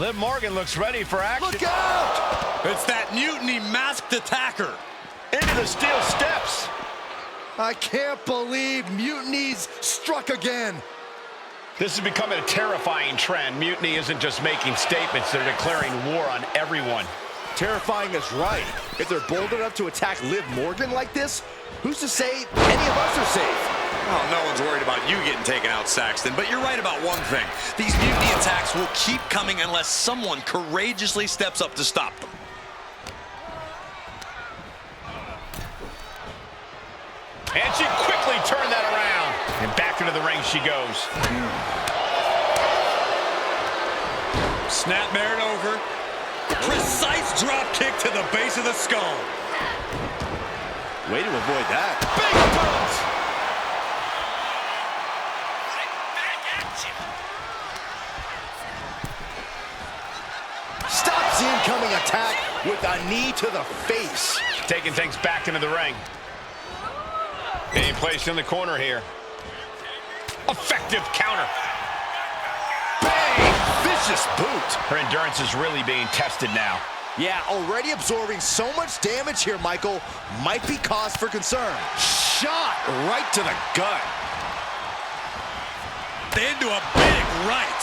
Liv Morgan looks ready for action. Look out! It's that mutiny masked attacker. Into the steel steps. I can't believe Mutiny's struck again. This is becoming a terrifying trend. Mutiny isn't just making statements, they're declaring war on everyone. Terrifying is right. If they're bold enough to attack Liv Morgan like this, who's to say any of us are safe? Well, no one's worried about you getting taken out, Saxton, but you're right about one thing. These mutiny attacks will keep coming unless someone courageously steps up to stop them. And she quickly turned that around. And back into the ring she goes. Snapmare it over. Precise drop kick to the base of the skull. Way to avoid that. Big boot! Stops the incoming attack with a knee to the face. Taking things back into the ring. Being placed in the corner here. Effective counter. Bang! Vicious boot. Her endurance is really being tested now. Yeah, already absorbing so much damage here, Michael. Might be cause for concern. Shot right to the gut. Into a big right.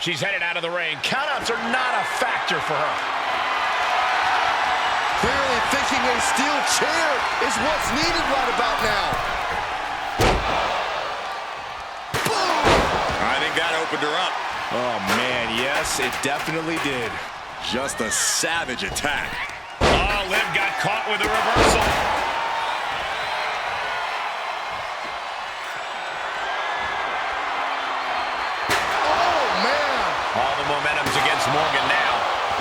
She's headed out of the ring. Countouts are not a factor for her. Clearly thinking a steel chair is what's needed right about now. Boom! I think that opened her up. Oh, man, yes, it definitely did. Just a savage attack. Oh, Liv got caught with a reversal. Oh, man! All the momentum's against Morgan now.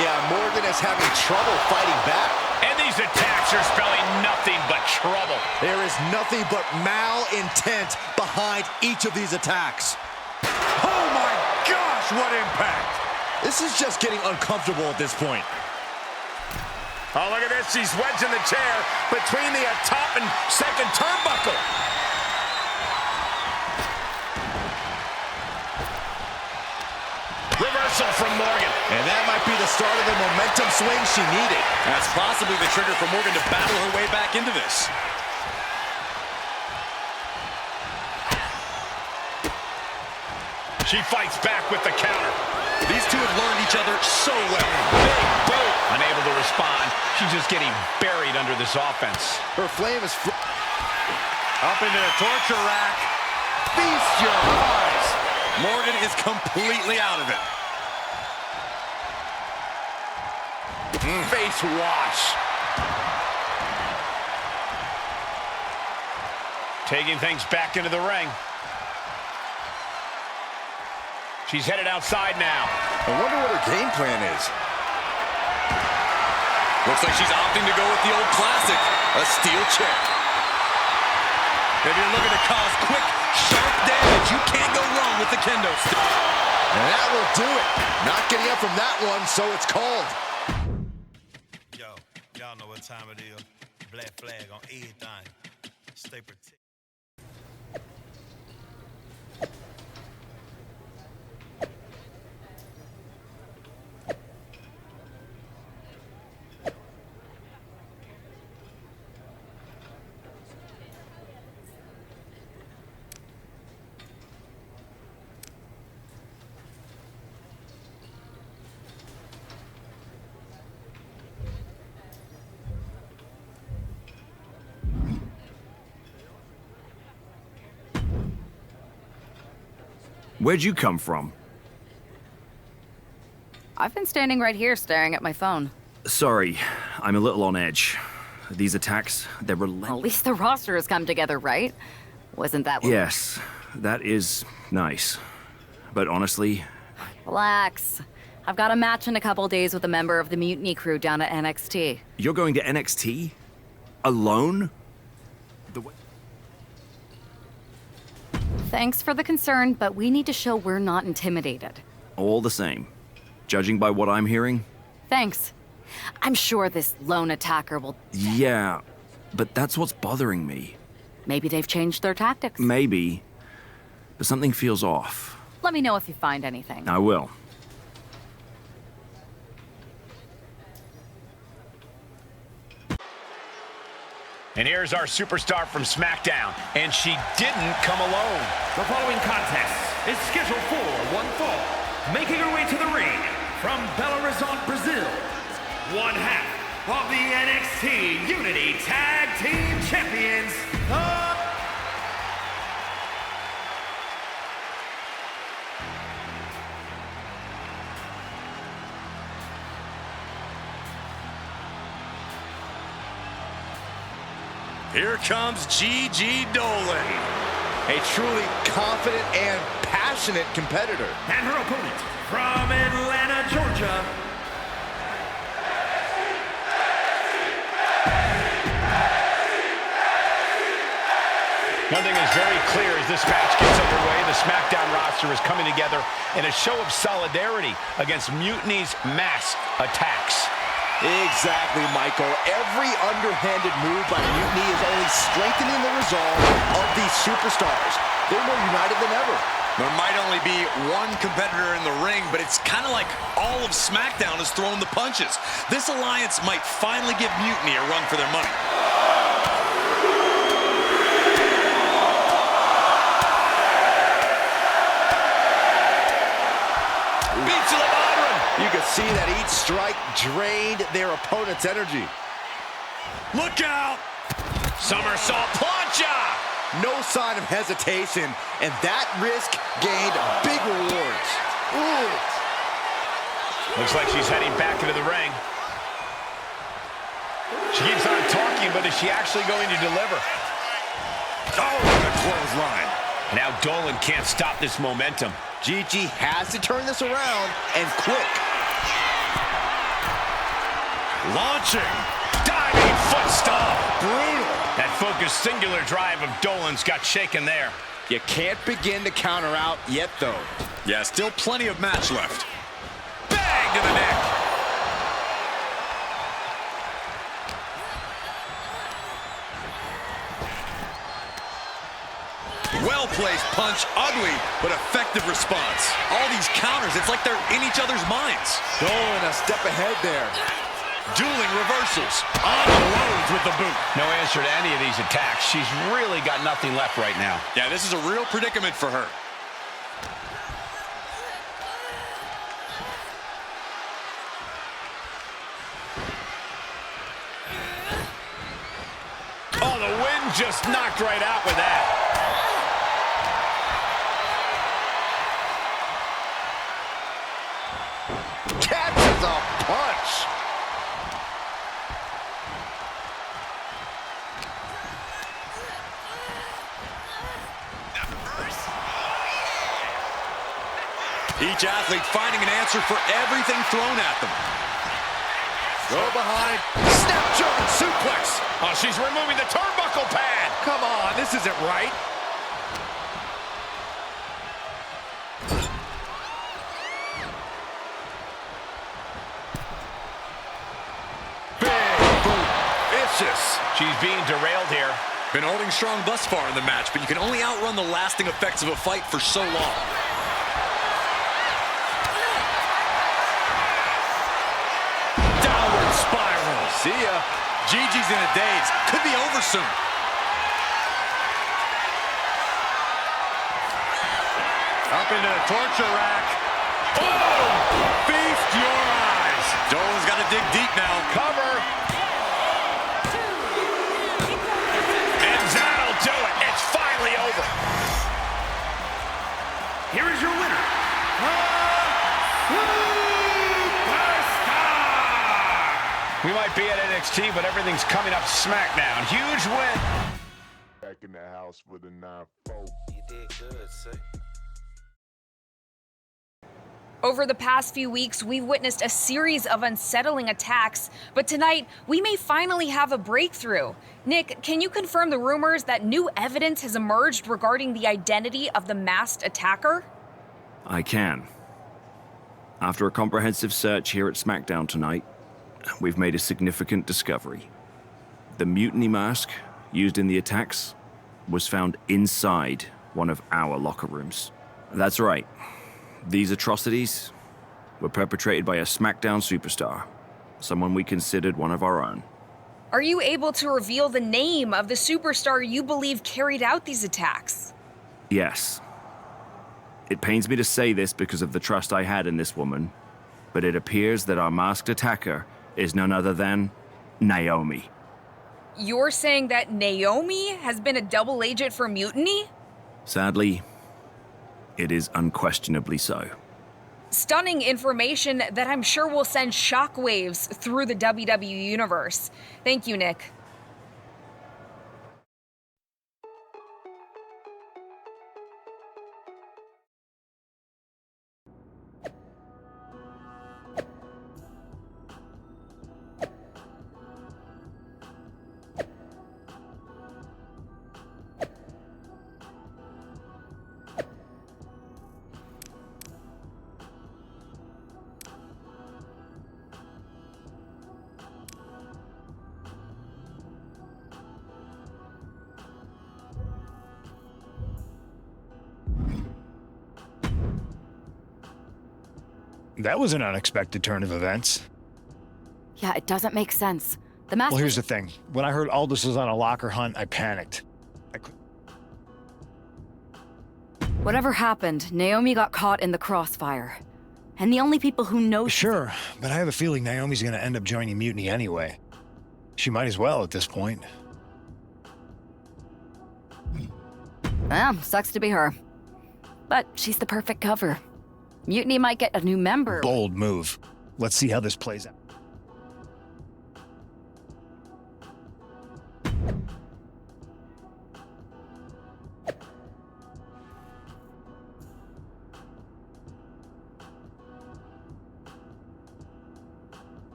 Yeah, Morgan is having trouble fighting back. And these attacks are spelling nothing but trouble. There is nothing but malintent behind each of these attacks. Oh my gosh, what impact! This is just getting uncomfortable at this point. Oh, look at this. She's wedging the chair between the top and second turnbuckle. Reversal from Morgan. And that might be the start of the momentum swing she needed. That's possibly the trigger for Morgan to battle her way back into this. She fights back with the counter. These two have learned each other so well. Big boot. Unable to respond. She's just getting buried under this offense. Her flame is Up into the torture rack. feast your eyes. Morgan is completely out of it. Face wash. Taking things back into the ring. She's headed outside now. I wonder what her game plan is. Looks like she's opting to go with the old classic, a steel chair. If you're looking to cause quick, sharp damage, you can't go wrong with the kendo stick. And that will do it. Not getting up from that one, so it's called. Yo, y'all know what time it is. Black flag on everything. Stay protected. Where'd you come from? I've been standing right here staring at my phone. Sorry, I'm a little on edge. These attacks, they're At relentless. least the roster has come together, right? Wasn't that what... Yes, that is nice. But honestly, Relax. I've got a match in a couple days with a member of the Mutiny crew down at NXT. you're going to NXT? Alone? Thanks for the concern, but we need to show we're not intimidated. All the same. Judging by what I'm hearing? Thanks. I'm sure this lone attacker will... Yeah, but that's what's bothering me. Maybe they've changed their tactics. Maybe. but something feels off. Let me know if you find anything. I will. And here's our superstar from SmackDown, and she didn't come alone. The following contest is scheduled for one fall. Making her way to the ring from Belo Horizonte, Brazil, one half of the NXT Unity Tag Team Champions, the... Here comes Gigi Dolan. A truly confident and passionate competitor. And her opponent from Atlanta, Georgia. One thing is very clear as this match gets underway, the SmackDown roster is coming together in a show of solidarity against Mutiny's mass attacks. Exactly, Michael. Every underhanded move by Mutiny is only strengthening the resolve of these superstars. They're more united than ever. There might only be one competitor in the ring, but it's kind of like all of SmackDown is throwing the punches. This alliance might finally give Mutiny a run for their money. Beats to the bottom. You can see that each strike drained their opponent's energy. Look out! Somersault plancha. No sign of hesitation, and that risk gained big rewards. Ooh. Looks like she's heading back into the ring. She keeps on talking, but is she actually going to deliver? Oh, what a clothesline. Now Dolan can't stop this momentum. Gigi has to turn this around, and quick. Launching. Diving foot stomp. Brutal. That focused singular drive of Dolan's got shaken there. You can't begin to counter out yet, though. Yeah, still plenty of match left. Bang to the neck. Well-placed punch, ugly, but effective response. All these counters, it's like they're in each other's minds. Dolan a step ahead there. Dueling reversals. On the roads with the boot. No answer to any of these attacks. She's really got nothing left right now. Yeah, this is a real predicament for her. Oh, the wind just knocked right out with that. Catches a punch. Each athlete finding an answer for everything thrown at them. Go behind. Snap German suplex. Oh, she's removing the turnbuckle pad. Come on, this isn't right. Big boot. Vicious. She's being derailed here. Been holding strong thus far in the match, but you can only outrun the lasting effects of a fight for so long. Downward spiral. See ya. Gigi's in a daze. Could be over soon. Up into the torture rack. Boom! Feast your eyes. Dolan's got to dig deep now. Cover. And that'll do it. It's finally over. Here is your winner, We might be at NXT, but everything's coming up SmackDown. Huge win. Back in the house with a 9-4. You did good, sir. Over the past few weeks, we've witnessed a series of unsettling attacks, but tonight, we may finally have a breakthrough. Nick, can you confirm the rumors that new evidence has emerged regarding the identity of the masked attacker? I can. After a comprehensive search here at SmackDown tonight, we've made a significant discovery. The mutiny mask used in the attacks was found inside one of our locker rooms. That's right. These atrocities were perpetrated by a SmackDown superstar, someone we considered one of our own. Are you able to reveal the name of the superstar you believe carried out these attacks? Yes. It pains me to say this because of the trust I had in this woman, but it appears that our masked attacker is none other than Naomi. You're saying that Naomi has been a double agent for Mutiny? Sadly, it is unquestionably so. Stunning information that I'm sure will send shockwaves through the WWE universe. Thank you, Nick. That was an unexpected turn of events. Yeah, it doesn't make sense. The master... Well, here's the thing. When I heard Aldous was on a locker hunt, I panicked. Whatever happened, Naomi got caught in the crossfire. And the only people who know... Sure, but I have a feeling Naomi's gonna end up joining Mutiny anyway. She might as well at this point. Well, sucks to be her. But she's the perfect cover. Mutiny might get a new member. Bold move. Let's see how this plays out.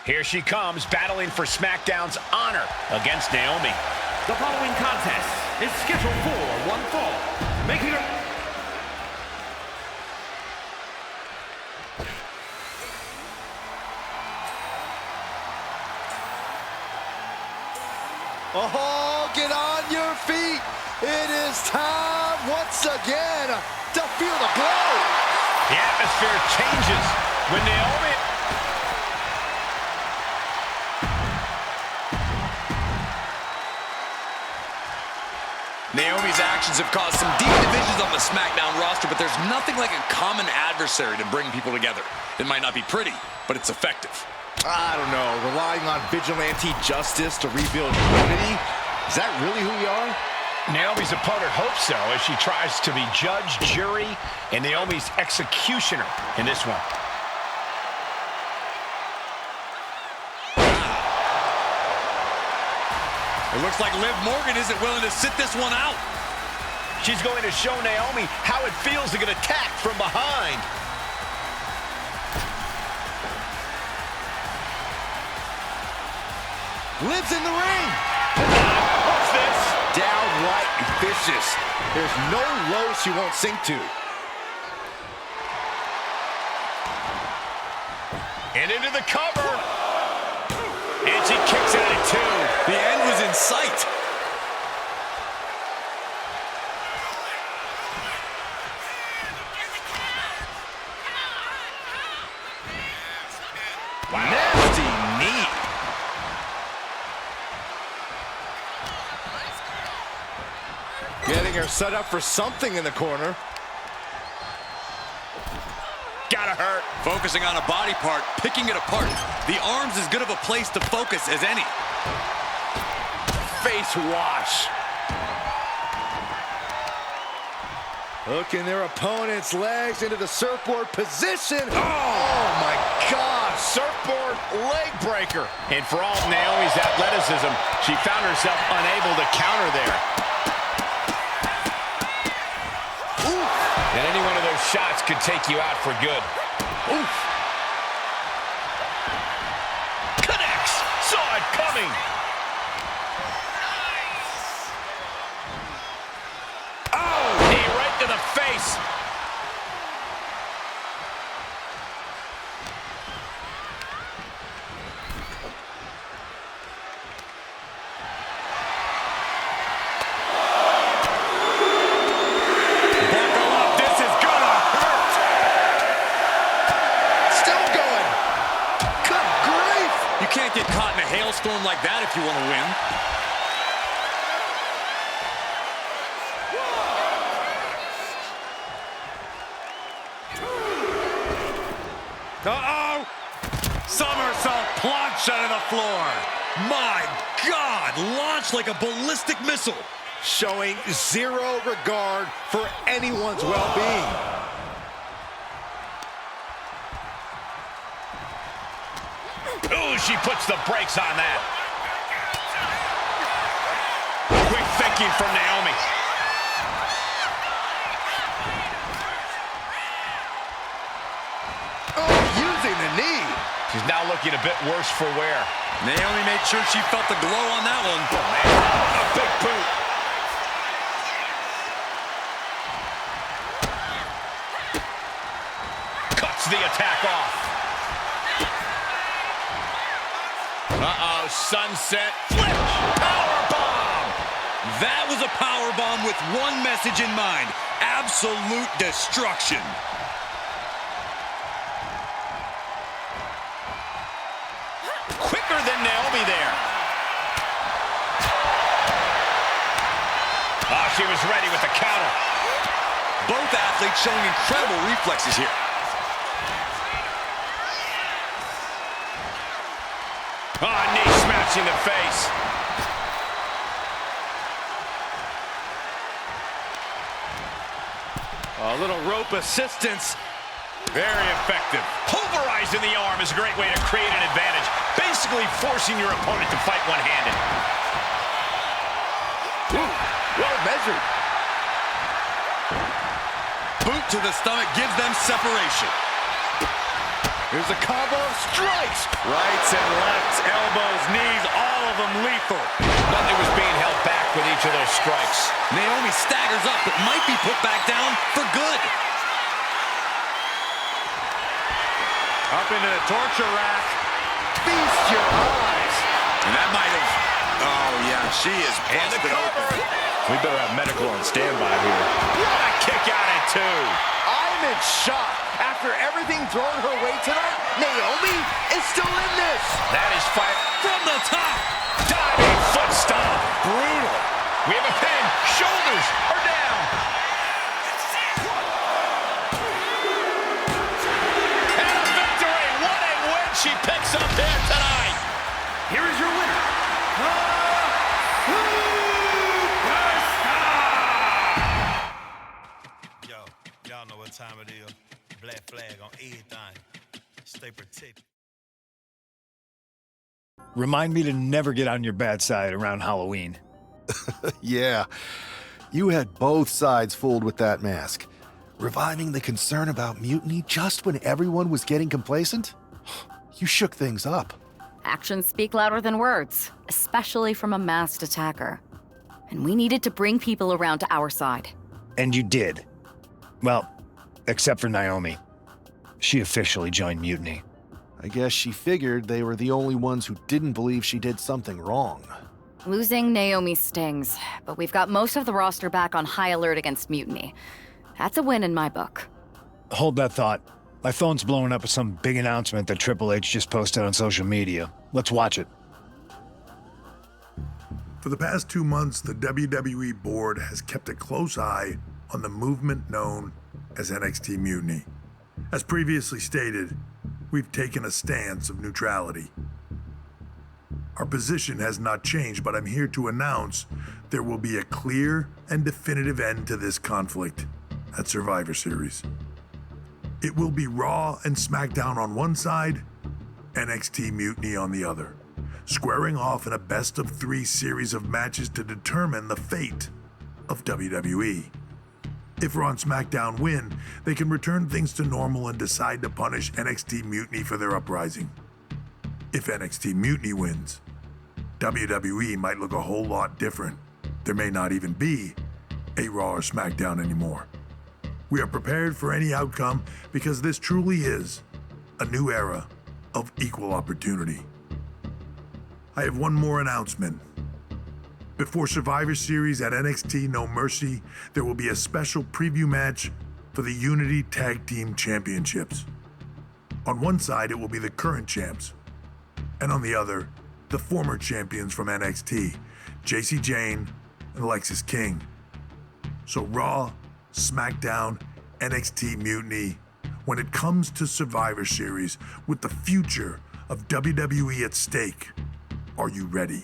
Here she comes, battling for SmackDown's honor against Naomi. The following contest is scheduled for one fall, making her... Oh, get on your feet. It is time once again to feel the glow. The atmosphere changes when Naomi... Naomi's actions have caused some deep divisions on the SmackDown roster, but there's nothing like a common adversary to bring people together. It might not be pretty, but it's effective. I don't know, relying on vigilante justice to rebuild unity? Is that really who we are? Naomi's opponent hopes so, as she tries to be judge, jury, and Naomi's executioner in this one. It looks like Liv Morgan isn't willing to sit this one out. She's going to show Naomi how it feels to get attacked from behind. Liv's in the ring. What's this? Downright vicious. There's no low she won't sink to. And into the cover. And she kicks out at 2. The end was in sight. Wow. Nasty knee. Getting her set up for something in the corner. Gotta hurt. Focusing on a body part, picking it apart. The arm's as good of a place to focus as any. Face wash. Hooking their opponent's legs into the surfboard position. Oh my God. Surfboard leg breaker. And for all Naomi's athleticism, she found herself unable to counter there. Oof. And any one of those shots could take you out for good. Oof. Connects. Saw it coming. the face. Buckle up, this is gonna hurt. Still going. Good grief. You can't get caught in a hailstorm like that if you want to win. Uh-oh! Somersault plunge out of the floor. My God, launched like a ballistic missile. Showing zero regard for anyone's well-being. Ooh, she puts the brakes on that. Quick thinking from Naomi. Using the knee. She's now looking a bit worse for wear. Naomi made sure she felt the glow on that one. Oh, man. A big boot. Cuts the attack off. Uh-oh, sunset flip. Powerbomb. That was a powerbomb with one message in mind. Absolute destruction. Quicker than Naomi there. Oh, she was ready with the counter. Both athletes showing incredible reflexes here. Oh, knee smashing the face. A little rope assistance. Very effective. Pulverizing the arm is a great way to create an advantage. Basically forcing your opponent to fight one-handed. Well measured. Boot to the stomach gives them separation. Here's a combo of strikes. Rights and lefts, elbows, knees, all of them lethal. Nothing was being held back with each of those strikes. Naomi staggers up, but might be put back down for good. Up into the torture rack. Feast your eyes. And that might have... Oh, yeah, she is busted open. We better have medical on standby here. What a kick out at two. I'm in shock. After everything thrown her way tonight, Naomi is still in this. That is fight From the top. diving foot stomp. Brutal. We have a pin. Shoulders are down. And a victory. What a win she picks up there tonight. Here is your winner, the Superstar! Yo, y'all know what time it is. Black flag on everything. Stay protected. Remind me to never get on your bad side around Halloween. Yeah, you had both sides fooled with that mask. Reviving the concern about mutiny just when everyone was getting complacent? You shook things up. Actions speak louder than words, especially from a masked attacker. And we needed to bring people around to our side. And you did. Well, except for Naomi. She officially joined Mutiny. I guess she figured they were the only ones who didn't believe she did something wrong. Losing Naomi stings, but we've got most of the roster back on high alert against Mutiny. That's a win in my book. Hold that thought. My phone's blowing up with some big announcement that Triple H just posted on social media. Let's watch it. For the past 2 months, the WWE board has kept a close eye on the movement known as NXT Mutiny. As previously stated, we've taken a stance of neutrality. Our position has not changed, but I'm here to announce there will be a clear and definitive end to this conflict at Survivor Series. It will be Raw and SmackDown on one side, NXT Mutiny on the other, squaring off in a best-of-3 series of matches to determine the fate of WWE. If Raw and SmackDown win, they can return things to normal and decide to punish NXT Mutiny for their uprising. If NXT Mutiny wins, WWE might look a whole lot different. There may not even be a Raw or SmackDown anymore. We are prepared for any outcome because this truly is a new era of equal opportunity. I have one more announcement. Before Survivor Series at NXT No Mercy, there will be a special preview match for the Unity Tag Team Championships. On one side, it will be the current champs, and on the other, the former champions from NXT, Jacy Jayne and Lexis King. So Raw, SmackDown, NXT Mutiny, when it comes to Survivor Series with the future of WWE at stake, are you ready?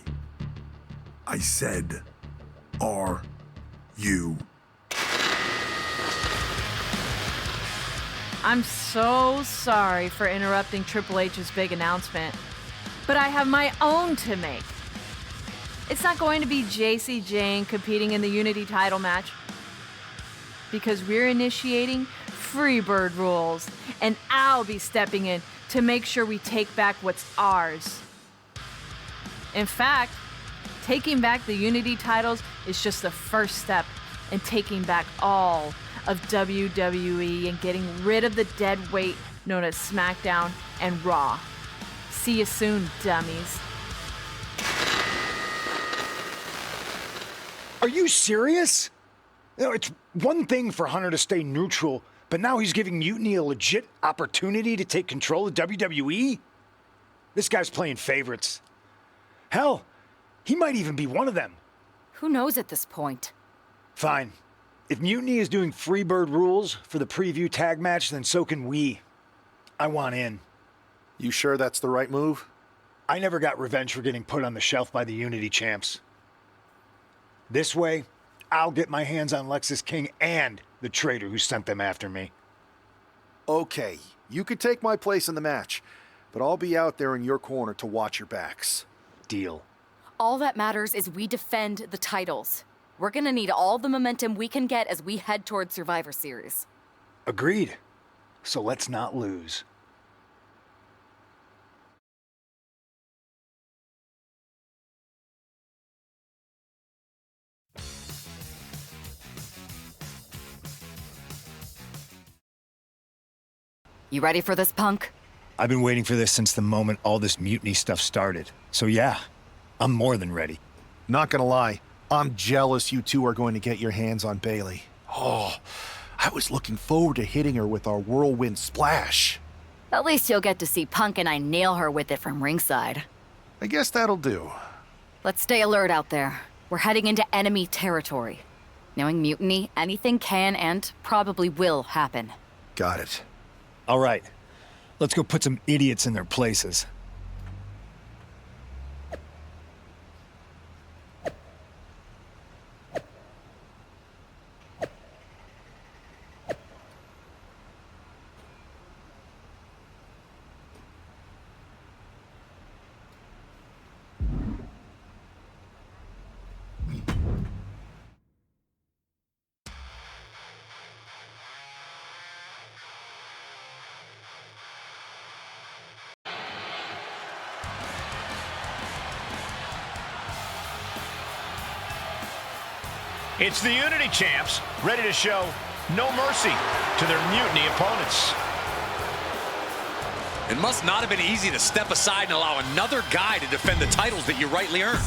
I said, are you? I'm so sorry for interrupting Triple H's big announcement, but I have my own to make. It's not going to be Jacy Jayne competing in the Unity title match, because we're initiating Freebird rules, and I'll be stepping in to make sure we take back what's ours. In fact, taking back the Unity titles is just the first step in taking back all of WWE and getting rid of the dead weight known as SmackDown and Raw. See you soon, dummies. Are you serious? You know, it's one thing for Hunter to stay neutral, but now he's giving Mutiny a legit opportunity to take control of WWE? This guy's playing favorites. Hell, he might even be one of them. Who knows at this point? Fine. If Mutiny is doing Freebird rules for the preview tag match, then so can we. I want in. You sure that's the right move? I never got revenge for getting put on the shelf by the Unity champs. This way, I'll get my hands on Lexis King and the traitor who sent them after me. Okay, you could take my place in the match, but I'll be out there in your corner to watch your backs. Deal. All that matters is we defend the titles. We're gonna need all the momentum we can get as we head towards Survivor Series. Agreed. So let's not lose. You ready for this, punk? I've been waiting for this since the moment all this Mutiny stuff started. So yeah, I'm more than ready. Not gonna lie, I'm jealous you two are going to get your hands on Bayley. Oh, I was looking forward to hitting her with our whirlwind splash. At least you'll get to see Punk and I nail her with it from ringside. I guess that'll do. Let's stay alert out there. We're heading into enemy territory. Knowing Mutiny, anything can and probably will happen. Got it. All right, let's go put some idiots in their places. It's the Unity champs, ready to show no mercy to their Mutiny opponents. It must not have been easy to step aside and allow another guy to defend the titles that you rightly earned.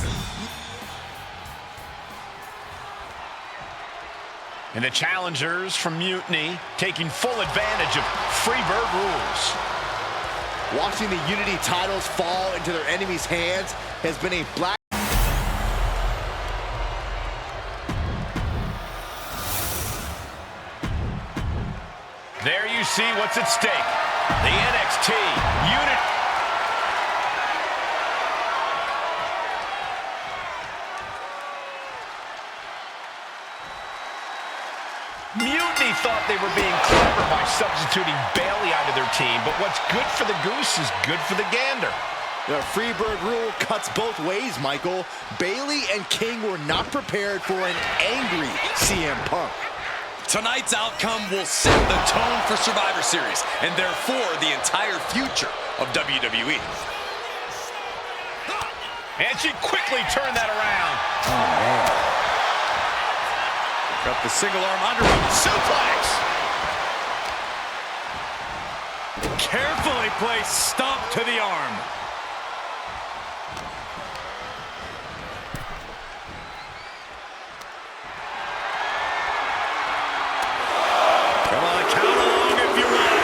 And the challengers from Mutiny taking full advantage of Freebird rules. Watching the Unity titles fall into their enemies' hands has been a black. There you see what's at stake. The NXT Unity. Mutiny thought they were being clever by substituting Bayley out of their team, but what's good for the goose is good for the gander. The Freebird rule cuts both ways, Michael. Bayley and King were not prepared for an angry CM Punk. Tonight's outcome will set the tone for Survivor Series, and therefore the entire future of WWE. And she quickly turned that around. Oh, man. Got the single arm underhook suplex. Carefully placed stomp to the arm. Come on, count along if you want.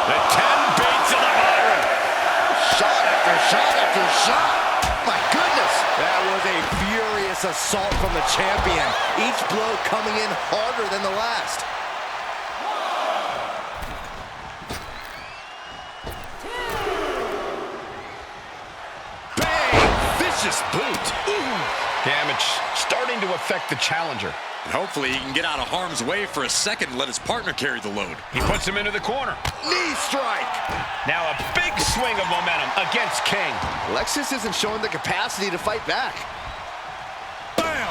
The 10 beats of the Byron. Shot after shot after shot. My goodness. That was a furious assault from the champion. Each blow coming in harder than the last. Vicious boot. Ooh. Damage starting to affect the challenger. And hopefully he can get out of harm's way for a second and let his partner carry the load. He puts him into the corner. Knee strike. Now a big swing of momentum against King. Lexus isn't showing the capacity to fight back. Bam!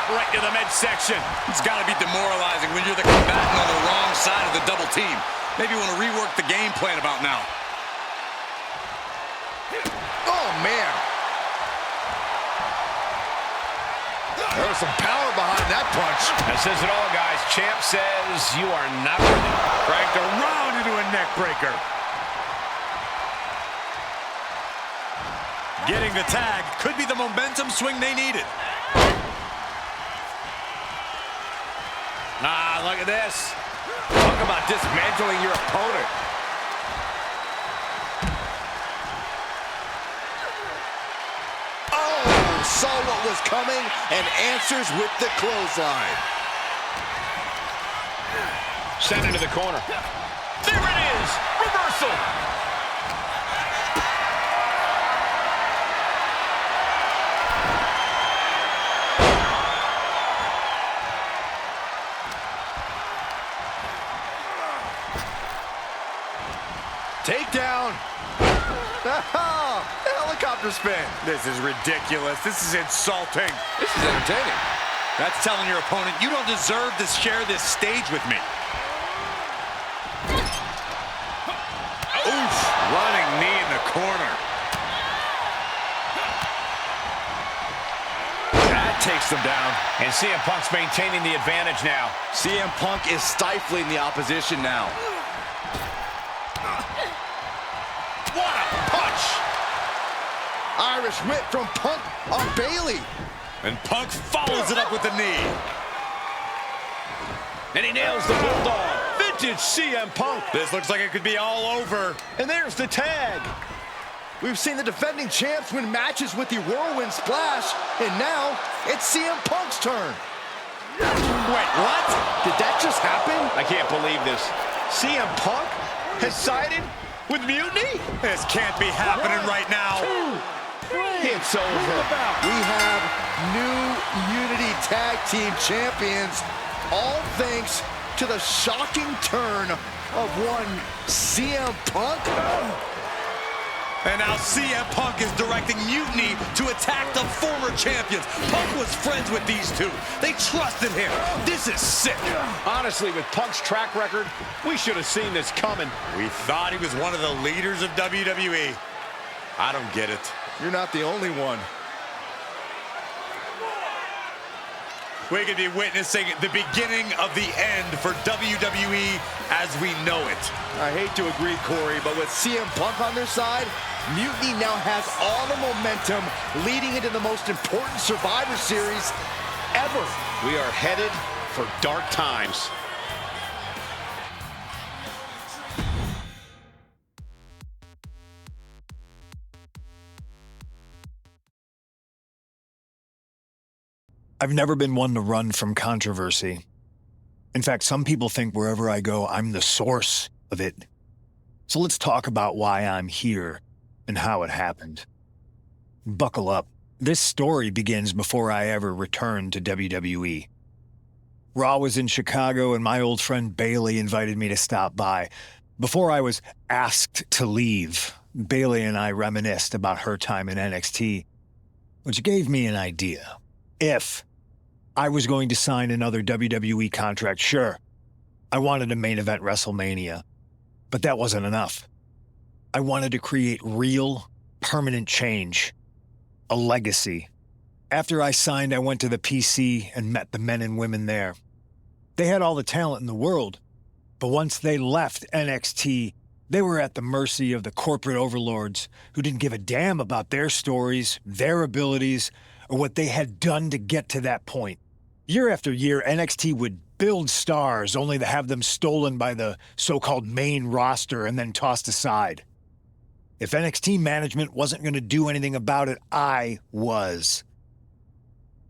Right to the midsection. It's got to be demoralizing when you're the combatant on the wrong side of the double team. Maybe you want to rework the game plan about now. Oh, man. There was some power behind that punch. That says it all, guys. Champ says you are not ready. Cranked around into a neck breaker. Getting the tag could be the momentum swing they needed. Ah, look at this. Talk about dismantling your opponent. Oh, saw what was coming and answers with the clothesline. Sent into the corner. There it is. Reversal. Takedown. Oh, helicopter spin. This is ridiculous. This is insulting. This is entertaining. That's telling your opponent, you don't deserve to share this stage with me. Oof, running knee in the corner. That takes them down. And CM Punk's maintaining the advantage now. CM Punk is stifling the opposition now. What a punch! Irish whip from Punk on Bailey. And Punk follows it up with the knee. And he nails the Bulldog. Vintage CM Punk. This looks like it could be all over. And there's the tag. We've seen the defending champs win matches with the Whirlwind Splash, and now it's CM Punk's turn. Wait, what? Did that just happen? I can't believe this. CM Punk has sided with Mutiny? This can't be happening right now. It's over. We have new Unity Tag Team Champions, all thanks to the shocking turn of one CM Punk. And now CM Punk is directing Mutiny to attack the former champions. Punk was friends with these two. They trusted him. This is sick. Honestly, with Punk's track record, we should have seen this coming. We thought he was one of the leaders of WWE. I don't get it. You're not the only one. We could be witnessing the beginning of the end for WWE as we know it. I hate to agree, Corey, but with CM Punk on their side, Mutiny now has all the momentum leading into the most important Survivor Series ever. We are headed for dark times. I've never been one to run from controversy. In fact, some people think wherever I go, I'm the source of it. So let's talk about why I'm here and how it happened. Buckle up. This story begins before I ever returned to WWE. Raw was in Chicago and my old friend Bailey invited me to stop by. Before I was asked to leave, Bailey and I reminisced about her time in NXT, which gave me an idea. If I was going to sign another WWE contract, sure, I wanted a main event WrestleMania. But that wasn't enough. I wanted to create real, permanent change. A legacy. After I signed, I went to the PC and met the men and women there. They had all the talent in the world, but once they left NXT, they were at the mercy of the corporate overlords who didn't give a damn about their stories, their abilities, or what they had done to get to that point. Year after year, NXT would build stars only to have them stolen by the so-called main roster and then tossed aside. If NXT management wasn't going to do anything about it, I was.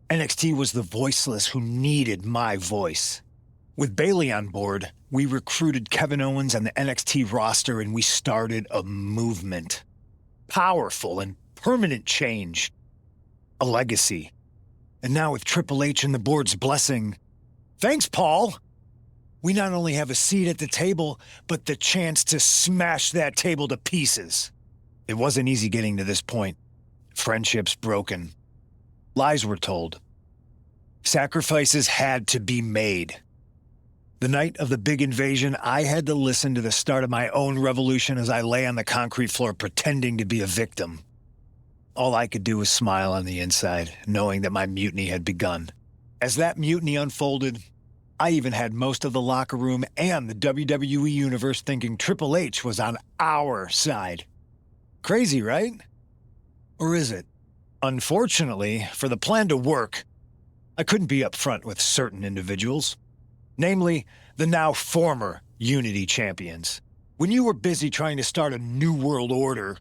NXT was the voiceless who needed my voice. With Bayley on board, we recruited Kevin Owens and the NXT roster and we started a movement. Powerful and permanent change. A legacy. And now with Triple H and the board's blessing, thanks, Paul! We not only have a seat at the table, but the chance to smash that table to pieces. It wasn't easy getting to this point. Friendships broken. Lies were told. Sacrifices had to be made. The night of the big invasion, I had to listen to the start of my own revolution as I lay on the concrete floor pretending to be a victim. All I could do was smile on the inside, knowing that my mutiny had begun. As that mutiny unfolded, I even had most of the locker room and the WWE Universe thinking Triple H was on our side. Crazy, right? Or is it? Unfortunately, for the plan to work, I couldn't be upfront with certain individuals. Namely, the now former Unity champions. When you were busy trying to start a new world order,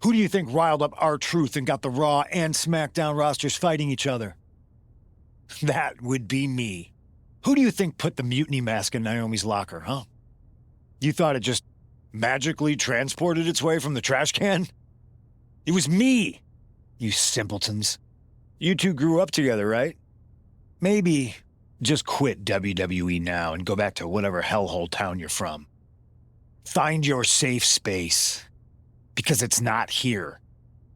who do you think riled up R-Truth and got the Raw and SmackDown rosters fighting each other? That would be me. Who do you think put the mutiny mask in Naomi's locker, huh? You thought it just magically transported its way from the trash can? It was me, you simpletons. You two grew up together, right? Maybe just quit WWE now and go back to whatever hellhole town you're from. Find your safe space, because it's not here.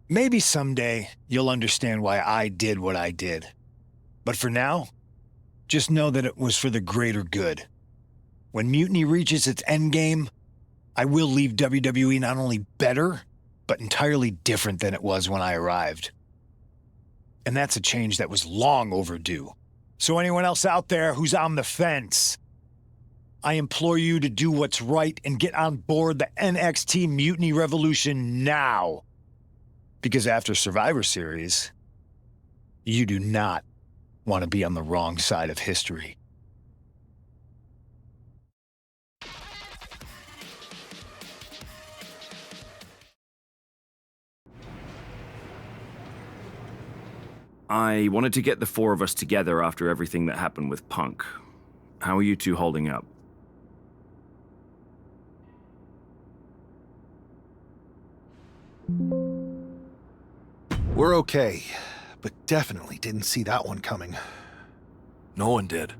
Maybe someday you'll understand why I did what I did. But for now, just know that it was for the greater good. When Mutiny reaches its endgame, I will leave WWE not only better, but entirely different than it was when I arrived. And that's a change that was long overdue. So anyone else out there who's on the fence, I implore you to do what's right and get on board the NXT Mutiny Revolution now. Because after Survivor Series, you do not want to be on the wrong side of history. I wanted to get the four of us together after everything that happened with Punk. How are you two holding up? We're okay, but definitely didn't see that one coming. No one did.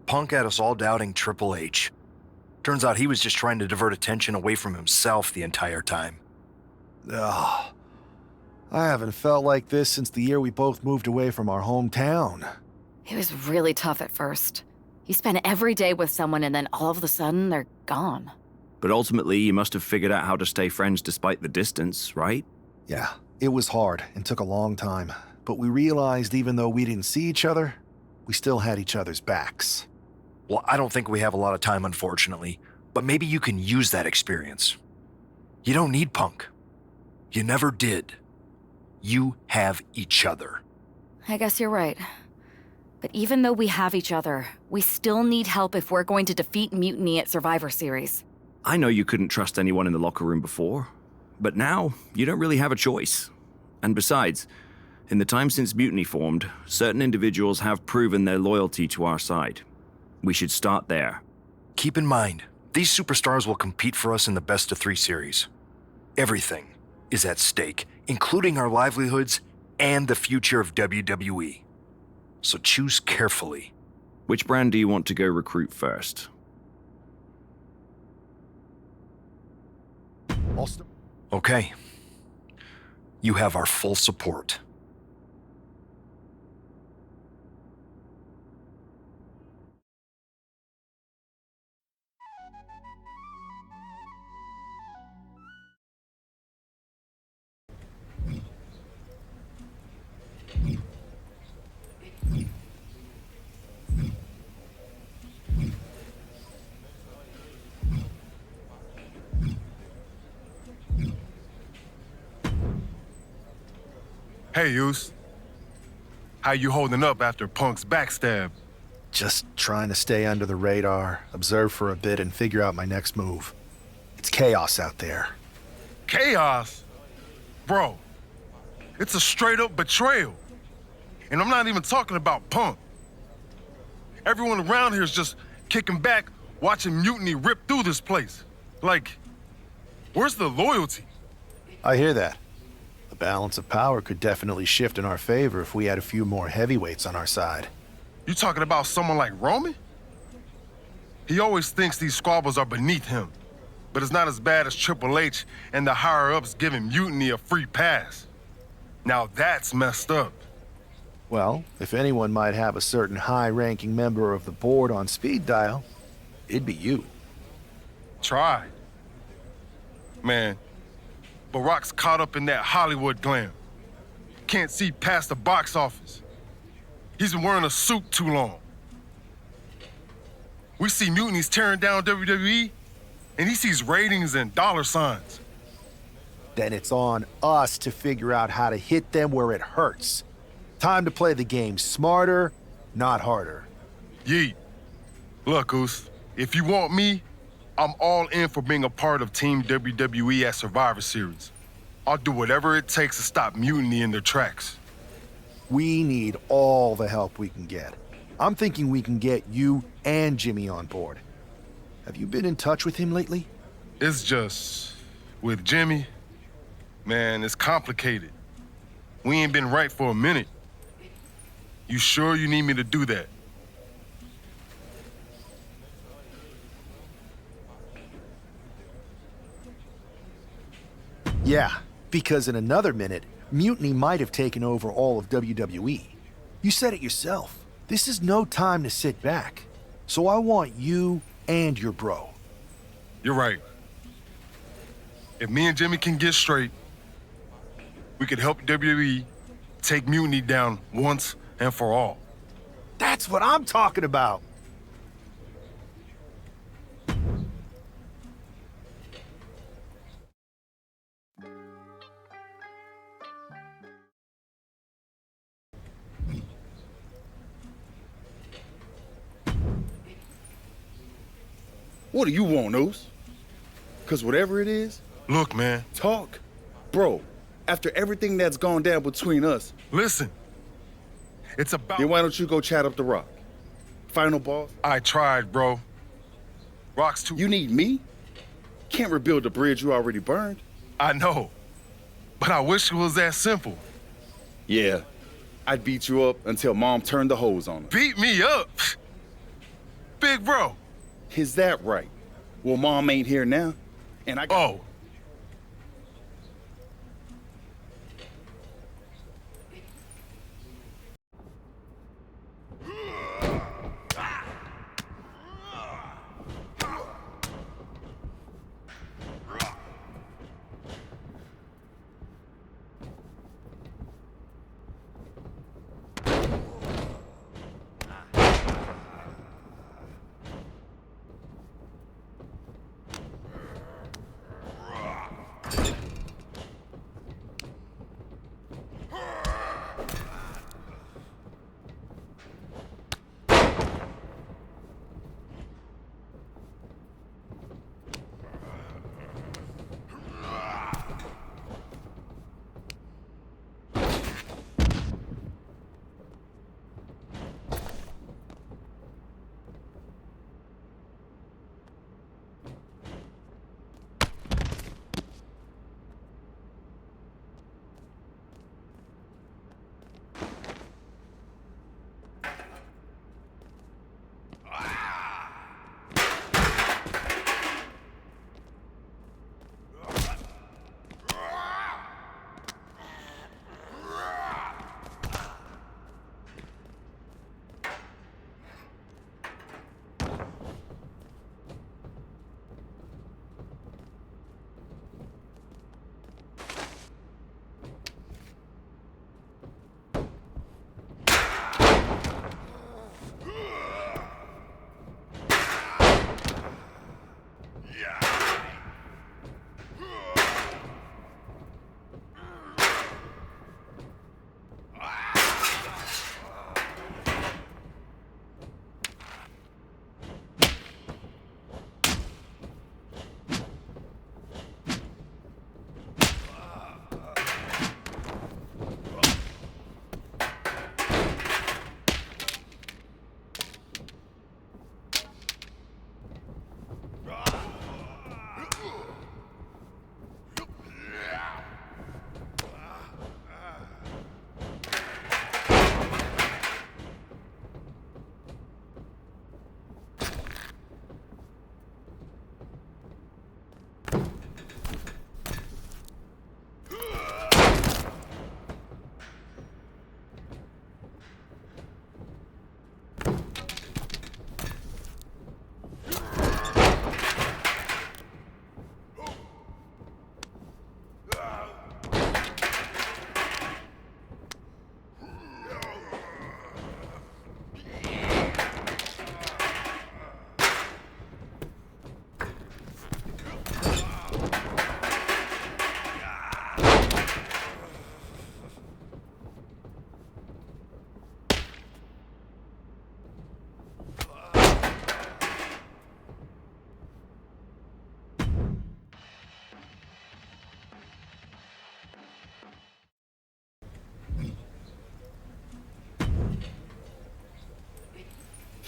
Punk had us all doubting Triple H. Turns out he was just trying to divert attention away from himself the entire time. Ugh. I haven't felt like this since the year we both moved away from our hometown. It was really tough at first. You spend every day with someone and then all of a sudden they're gone. But ultimately, you must have figured out how to stay friends despite the distance, right? Yeah, it was hard and took a long time. But we realized even though we didn't see each other, we still had each other's backs. Well, I don't think we have a lot of time, unfortunately. But maybe you can use that experience. You don't need Punk. You never did. You have each other. I guess you're right. But even though we have each other, we still need help if we're going to defeat Mutiny at Survivor Series. I know you couldn't trust anyone in the locker room before, but now you don't really have a choice. And besides, in the time since Mutiny formed, certain individuals have proven their loyalty to our side. We should start there. Keep in mind, these superstars will compete for us in the best-of-3 series. Everything is at stake, including our livelihoods and the future of WWE. So choose carefully. Which brand do you want to go recruit first? Okay. You have our full support. Hey, Uce. How you holding up after Punk's backstab? Just trying to stay under the radar, observe for a bit, and figure out my next move. It's chaos out there. Chaos? Bro, it's a straight-up betrayal. And I'm not even talking about Punk. Everyone around here is just kicking back, watching Mutiny rip through this place. Like, where's the loyalty? I hear that. The balance of power could definitely shift in our favor if we had a few more heavyweights on our side. You talking about someone like Roman? He always thinks these squabbles are beneath him, but it's not as bad as Triple H and the higher-ups giving Mutiny a free pass. Now that's messed up. Well, if anyone might have a certain high-ranking member of the board on speed dial, it'd be you. Try. Man, Barack's caught up in that Hollywood glam. Can't see past the box office. He's been wearing a suit too long. We see Mutiny's tearing down WWE, and he sees ratings and dollar signs. Then it's on us to figure out how to hit them where it hurts. Time to play the game smarter, not harder. Yeet. Look, Oos, if you want me, I'm all in for being a part of Team WWE at Survivor Series. I'll do whatever it takes to stop Mutiny in their tracks. We need all the help we can get. I'm thinking we can get you and Jimmy on board. Have you been in touch with him lately? It's just, with Jimmy, man, it's complicated. We ain't been right for a minute. You sure you need me to do that? Yeah, because in another minute, Mutiny might have taken over all of WWE. You said it yourself. This is no time to sit back. So I want you and your bro. You're right. If me and Jimmy can get straight, we could help WWE take Mutiny down once and for all. That's what I'm talking about. What do you want, Oos? Because whatever it is... Look, man. Talk. Bro, after everything that's gone down between us... Listen. It's about... Then why don't you go chat up the Rock? Final boss? I tried, bro. Rock's too... You need me? Can't rebuild the bridge you already burned. I know. But I wish it was that simple. Yeah. I'd beat you up until Mom turned the hose on her. Beat me up? Big bro. Is that right? Well, Mom ain't here now, and I got... Oh.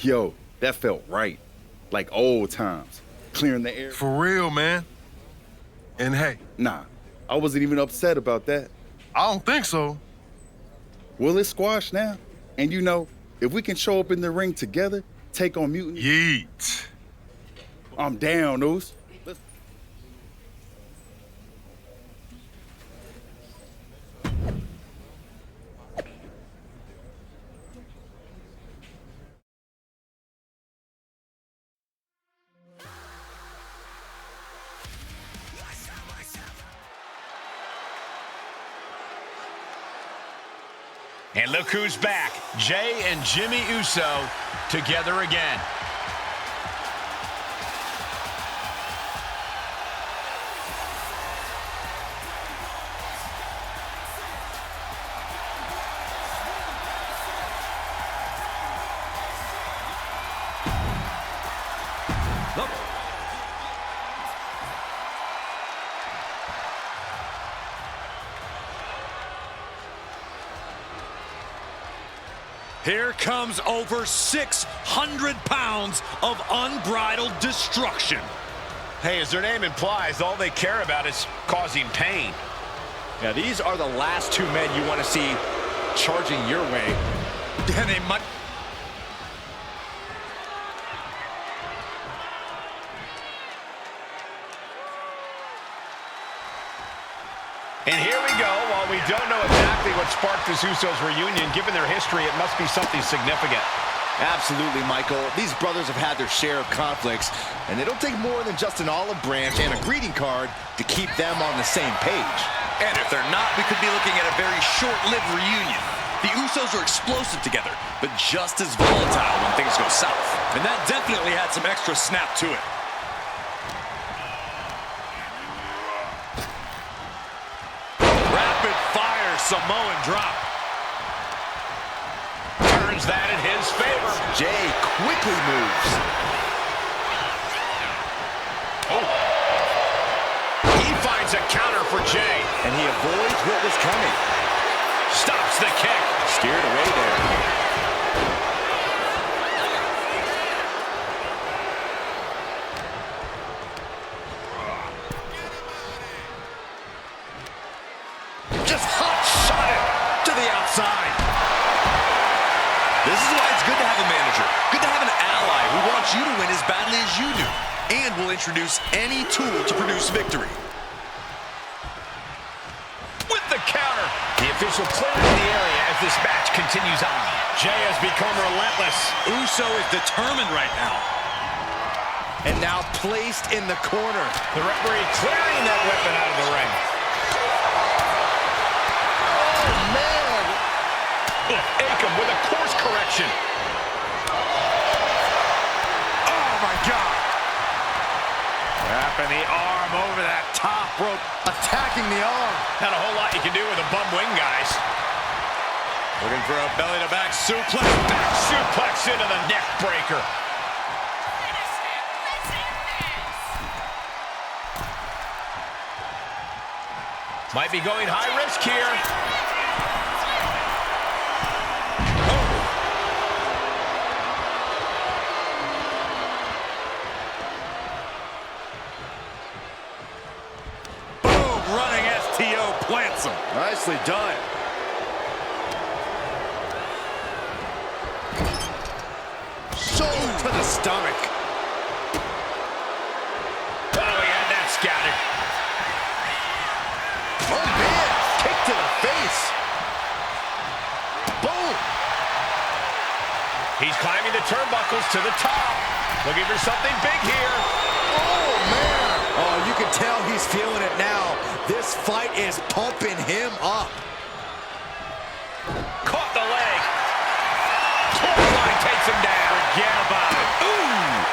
Yo, that felt right. Like old times. Clearing the air. For real, man. And hey. Nah, I wasn't even upset about that. I don't think so. Well, it's squash now. And you know, if we can show up in the ring together, take on Mutiny. Yeet. I'm down, Oos. And look who's back. Jay and Jimmy Uso together again. Here comes over 600 pounds of unbridled destruction. Hey, as their name implies, all they care about is causing pain. Yeah, these are the last two men you want to see charging your way. And they might... And here we go. While we don't know exactly what sparked this Usos reunion, given their history, it must be something significant. Absolutely, Michael. These brothers have had their share of conflicts, and they don't take more than just an olive branch and a greeting card to keep them on the same page. And if they're not, we could be looking at a very short-lived reunion. The Usos are explosive together, but just as volatile when things go south. And that definitely had some extra snap to it. Rapid-fire Samoan drop. Turns that in his favor. Jay quickly moves. Oh. He finds a counter for Jay. And he avoids what was coming. Stops the kick. Steered away there. Just hot shot it to the outside. This is why it's good to have a manager. Good to have an ally who wants you to win as badly as you do. And will introduce any tool to produce victory. With the counter. The official clearing the area as this match continues on. Jay has become relentless. Uso is determined right now. And now placed in the corner. The referee clearing that weapon out of the ring. Oh, man. Akam with a course correction. Oh, my God. Wrapping the arm over that top rope. Attacking the arm. Not a whole lot you can do with a bum wing, guys. Looking for a belly-to-back suplex. Back suplex into the neck breaker. Might be going high risk here. Boom, running STO plants him. Nicely done. So to the stomach. Oh, he had that scouted. Oh, man. Kick to the face. Boom. He's climbing the turnbuckles to the top. Looking for something big here. Oh, man. Oh, you can tell he's feeling it now. This fight is pumping him up. Caught the leg. Clothesline takes him down. Forget about it. Ooh.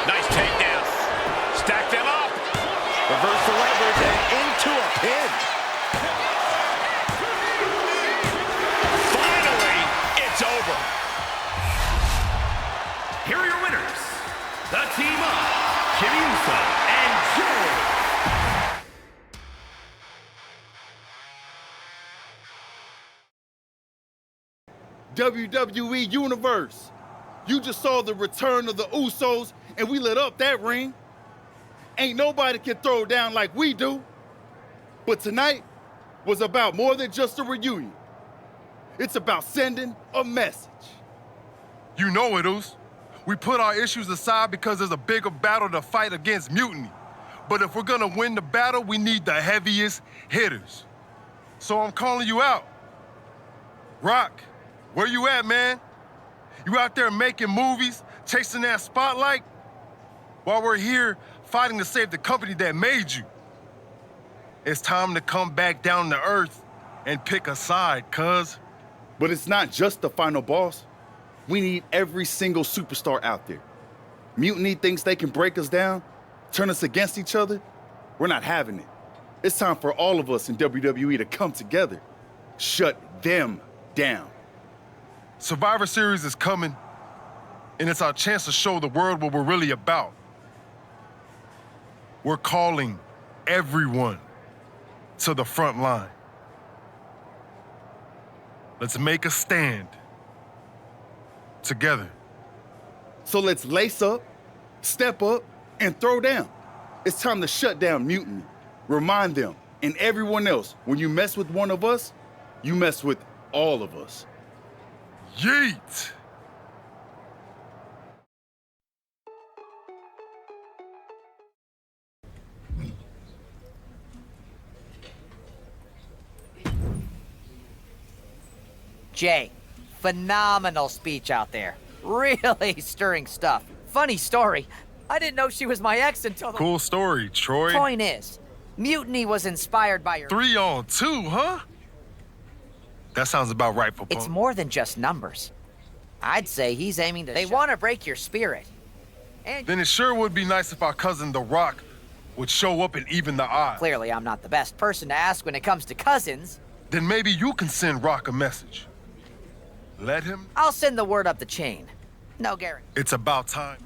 Nice takedown. Stack them up. Reverse the leverage and into a pin. Finally, it's over. Here are your winners, the team of Jimmy Uso and Jay. WWE Universe. You just saw the return of the Usos, and we lit up that ring. Ain't nobody can throw down like we do. But tonight was about more than just a reunion. It's about sending a message. You know it, Us. We put our issues aside because there's a bigger battle to fight against mutiny. But if we're gonna win the battle, we need the heaviest hitters. So I'm calling you out. Rock, where you at, man? You out there making movies, chasing that spotlight? While we're here fighting to save the company that made you. It's time to come back down to earth and pick a side, cuz. But it's not just the final boss. We need every single superstar out there. Mutiny thinks they can break us down, turn us against each other. We're not having it. It's time for all of us in WWE to come together. Shut them down. Survivor Series is coming, and it's our chance to show the world what we're really about. We're calling everyone to the front line. Let's make a stand together. So let's lace up, step up, and throw down. It's time to shut down mutiny. Remind them and everyone else, when you mess with one of us, you mess with all of us. Yeet! Jay, phenomenal speech out there. Really stirring stuff. Funny story. I didn't know she was my ex until the... Cool story, Troy. Point is, Mutiny was inspired by your... 3-on-2, huh? That sounds about right for Punk. It's more than just numbers. I'd say he's aiming to... They want to break your spirit. And then it sure would be nice if our cousin The Rock would show up and even the odds. Clearly, I'm not the best person to ask when it comes to cousins. Then maybe you can send Rock a message. Let him... I'll send the word up the chain. No guarantee. It's about time.